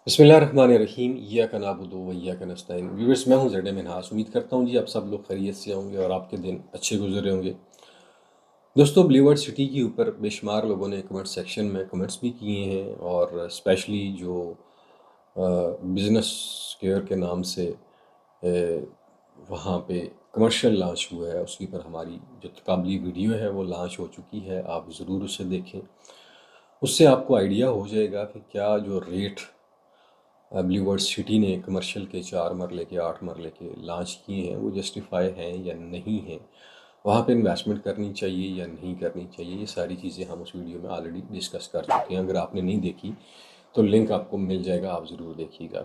बिस्मिल्लाहिर्रहमानिर्रहीम इय्याका नअबुदु व इय्याका नस्तईन। व्यूअर्स, मैं हूं ज़ैड मिन्हास। उम्मीद करता हूं जी आप सब लोग खैरियत से होंगे और आपके दिन अच्छे गुजर रहे होंगे। दोस्तों, ब्लू वर्ल्ड सिटी के ऊपर बेशुमार लोगों ने कमेंट सेक्शन में कमेंट्स भी किए हैं और स्पेशली जो बिज़नेस केयर के नाम से वहाँ पे कमर्शियल लॉन्च हुआ है, उसके ऊपर हमारी जो तकाबली वीडियो है वो लॉन्च हो चुकी है। आप ज़रूर उसे देखें। उससे आपको आइडिया हो जाएगा कि क्या जो रेट ब्लू वर्ल्ड सिटी ने कमर्शियल के 4 मरले के 8 मरले के लॉन्च किए हैं वो जस्टिफाई हैं या नहीं हैं, वहाँ पे इन्वेस्टमेंट करनी चाहिए या नहीं करनी चाहिए। ये सारी चीज़ें हम उस वीडियो में ऑलरेडी डिस्कस कर चुके हैं। अगर आपने नहीं देखी तो लिंक आपको मिल जाएगा, आप ज़रूर देखिएगा।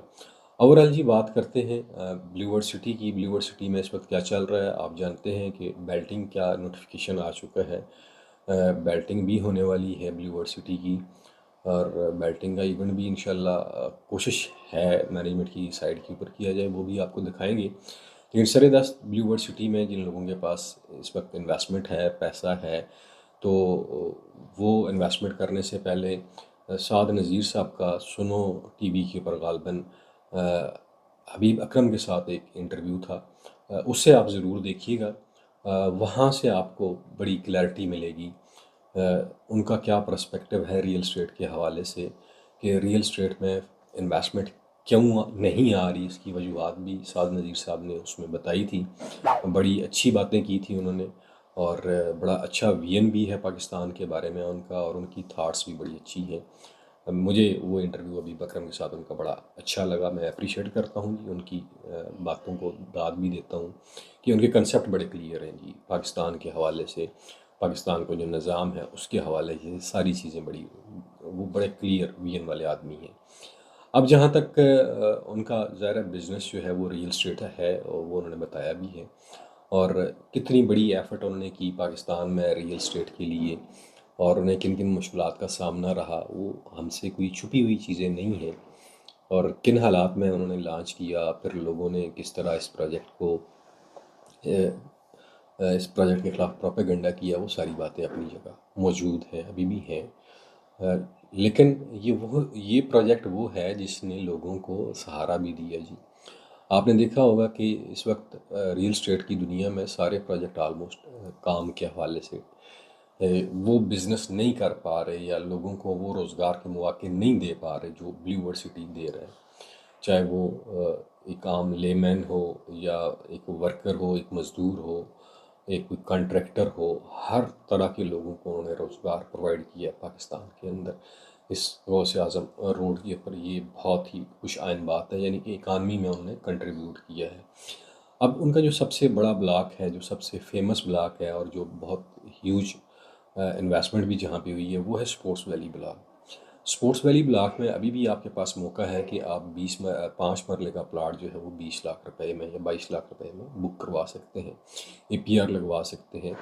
ओवरऑल जी बात करते हैं ब्लू वर्ल्ड सिटी की। ब्लू वर्ल्ड सिटी में इस वक्त क्या चल रहा है आप जानते हैं कि बेल्टिंग का नोटिफिकेशन आ चुका है। बेल्टिंग भी होने वाली है ब्लू वर्ल्ड सिटी की और बेल्टिंग का इवेंट भी इंशाल्लाह कोशिश है मैनेजमेंट की साइड के ऊपर किया जाए, वो भी आपको दिखाएंगे। लेकिन सरेदस्त ब्लू वर्ल्ड सिटी में जिन लोगों के पास इस वक्त इन्वेस्टमेंट है, पैसा है, तो वो इन्वेस्टमेंट करने से पहले साद नज़ीर साहब का सुनो टीवी के ऊपर गालबन हबीब अकरम के साथ एक इंटरव्यू था, उससे आप ज़रूर देखिएगा। वहाँ से आपको बड़ी क्लैरिटी मिलेगी उनका क्या पर्सपेक्टिव है रियल एस्टेट के हवाले से, कि रियल एस्टेट में इन्वेस्टमेंट क्यों नहीं आ रही। इसकी वजूहत भी साद नज़ीर साहब ने उसमें बताई थी। बड़ी अच्छी बातें की थी उन्होंने और बड़ा अच्छा विजन भी है पाकिस्तान के बारे में उनका, और उनकी थाट्स भी बड़ी अच्छी हैं। मुझे वो इंटरव्यू अभी बकरम के साथ उनका बड़ा अच्छा लगा। मैं अप्रिशिएट करता हूँ जी उनकी बातों को, दाद भी देता हूँ कि उनके कंसेप्ट बड़े क्लियर हैं जी पाकिस्तान के हवाले से। पाकिस्तान का जो निज़ाम है उसके हवाले से सारी चीज़ें बड़ी, वो बड़े क्लियर विजन वाले आदमी हैं। अब जहाँ तक उनका ज़ाहिर बिज़नेस जो है वो रियल एस्टेट है और वो उन्होंने बताया भी है, और कितनी बड़ी एफ़र्ट उन्होंने की पाकिस्तान में रियल एस्टेट के लिए, और उन्हें किन किन मुश्किलात का सामना रहा, वो हमसे कोई छुपी हुई चीज़ें नहीं हैं। और किन हालात में उन्होंने लॉन्च किया, फिर लोगों ने किस तरह इस प्रोजेक्ट को इस प्रोजेक्ट के ख़िलाफ़ प्रोपेगेंडा किया, वो सारी बातें अपनी जगह मौजूद हैं, अभी भी हैं। लेकिन ये प्रोजेक्ट वो है जिसने लोगों को सहारा भी दिया जी। आपने देखा होगा कि इस वक्त रियल एस्टेट की दुनिया में सारे प्रोजेक्ट आलमोस्ट काम के हवाले से वो बिज़नेस नहीं कर पा रहे या लोगों को वो रोज़गार के मौके नहीं दे पा रहे जो ब्लू वर्ल्ड सिटी दे रहे हैं। चाहे वो एक आम लेमैन हो या एक वर्कर हो, एक मज़दूर हो, एक कोई कॉन्ट्रैक्टर हो, हर तरह के लोगों को उन्होंने रोज़गार प्रोवाइड किया पाकिस्तान के अंदर। इस गौसे आज़म रोड के ऊपर ये बहुत ही खुश आइन बात है, यानी कि इकानमी में उन्होंने कंट्रीब्यूट किया है। अब उनका जो सबसे बड़ा ब्लॉक है, जो सबसे फेमस ब्लॉक है और जो बहुत ह्यूज इन्वेस्टमेंट भी जहाँ पे हुई है, वो है sports valley block. Sports valley block में अभी भी आपके पास मौका है कि आप 5 मरले का प्लाट जो है वो 20 लाख रुपए में या 22 लाख रुपए में बुक करवा सकते हैं, APR लगवा सकते हैं।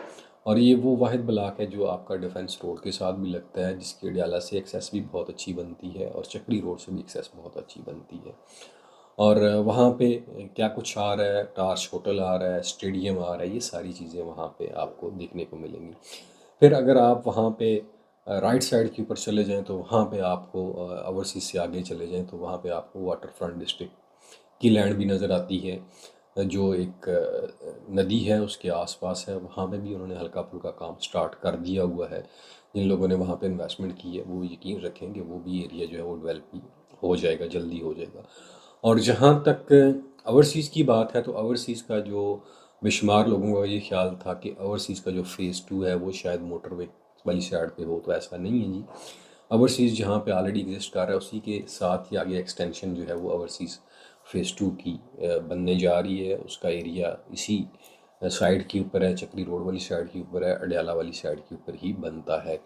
और ये वो वाहिद ब्लॉक है जो आपका डिफेंस रोड के साथ भी लगता है, जिसकी अडियाला से एक्सेस भी बहुत अच्छी बनती है और चक्री रोड से भी एक्सेस बहुत अच्छी बनती है। और वहाँ पे क्या कुछ आ रहा है, ताज होटल आ रहा है, स्टेडियम आ रहा है, ये सारी चीज़ें वहाँ पे आपको देखने को मिलेंगी। फिर अगर आप वहाँ पे राइट साइड के ऊपर चले जाएं तो वहाँ पे आपको ओवरसीज़ से आगे चले जाएं तो वहाँ पे आपको वाटर फ्रंट डिस्ट्रिक्ट की लैंड भी नज़र आती है, जो एक नदी है उसके आसपास है। वहाँ पे भी उन्होंने हल्का फुल्का काम स्टार्ट कर दिया हुआ है। जिन लोगों ने वहाँ पे इन्वेस्टमेंट की है वो यकीन रखें कि वो भी एरिया जो है वो डेवलप भी हो जाएगा, जल्दी हो जाएगा। और जहाँ तक ओवरसीज़ की बात है तो ओवरसीज़ का जो बेशुमार लोगों का ये ख्याल था कि ओवरसीज़ का जो फ़ेज़ 2 है वो शायद मोटरवे वाली साइड पे हो, तो ऐसा नहीं है जी। ओवरसीज़ जहाँ पे ऑलरेडी एग्जिस्ट कर रहा है उसी के साथ ही आगे एक्सटेंशन जो है वो ओवरसीज़ फ़ेज़ 2 की बनने जा रही है। उसका एरिया इसी साइड के ऊपर है, चक्री रोड वाली साइड के ऊपर है, अडयाला वाली साइड के ऊपर ही बनता है।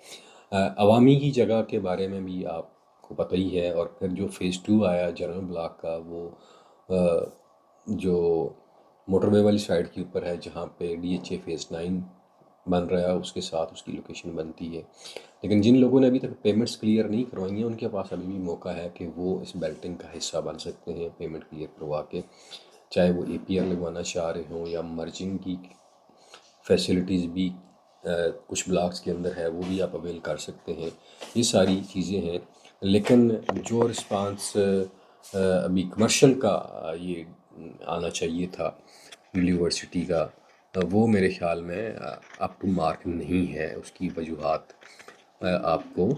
अवामी की जगह के बारे में भी आपको पता ही है। और फिर जो फ़ेज़ 2 आया जनरल ब्लॉक का, वो जो मोटरवे वाली साइड के ऊपर है जहाँ पे DHA फ़ेज़ 9 बन रहा है, उसके साथ उसकी लोकेशन बनती है। लेकिन जिन लोगों ने अभी तक पेमेंट्स क्लियर नहीं करवाई हैं उनके पास अभी भी मौका है कि वो इस बेल्टिंग का हिस्सा बन सकते हैं पेमेंट क्लियर करवा के, चाहे वो APR लगवाना चाह रहे हों या मर्जिंग की फैसिलिटीज़ भी कुछ ब्लॉक्स के अंदर है वो भी आप अवेल कर सकते हैं। ये सारी चीज़ें हैं। लेकिन जो रिस्पांस अभी कमर्शियल का ये आना चाहिए था यूनिवर्सिटी का, वो मेरे ख्याल में अप टू मार्क नहीं है। उसकी वजूहात आपको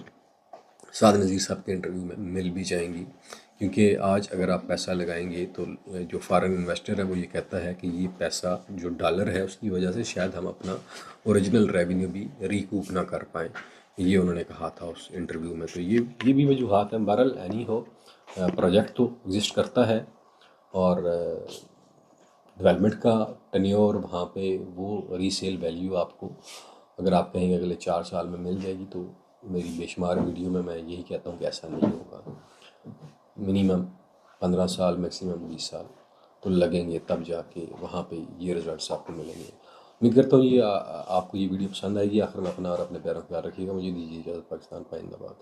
साद नज़ीर साहब के इंटरव्यू में मिल भी जाएंगी, क्योंकि आज अगर आप पैसा लगाएंगे तो जो फॉरेन इन्वेस्टर है वो ये कहता है कि ये पैसा जो डॉलर है उसकी वजह से शायद हम अपना ओरिजिनल रेवेन्यू भी रिकूप ना कर पाएँ, ये उन्होंने कहा था उस इंटरव्यू में। तो ये भी वजूहात हैं। बहरहाल एनी हो, प्रोजेक्ट तो एग्जिस्ट करता है और डेवलपमेंट का टेन्योर वहाँ पे वो रीसेल वैल्यू आपको अगर आप कहेंगे अगले 4 साल में मिल जाएगी, तो मेरी बेशुमार वीडियो में मैं यही कहता हूँ कि ऐसा नहीं होगा। मिनिमम 15 साल, मैक्सिमम 20 साल तो लगेंगे, तब जाके वहाँ पे ये रिजल्ट्स आपको मिलेंगे। उम्मीद करता हूँ ये आपको ये वीडियो पसंद आएगी। आखिर में अपना और अपने प्यारों का ख्याल रखिएगा। मुझे दीजिए इजाज़त। पाकिस्तान पाइंदाबाद।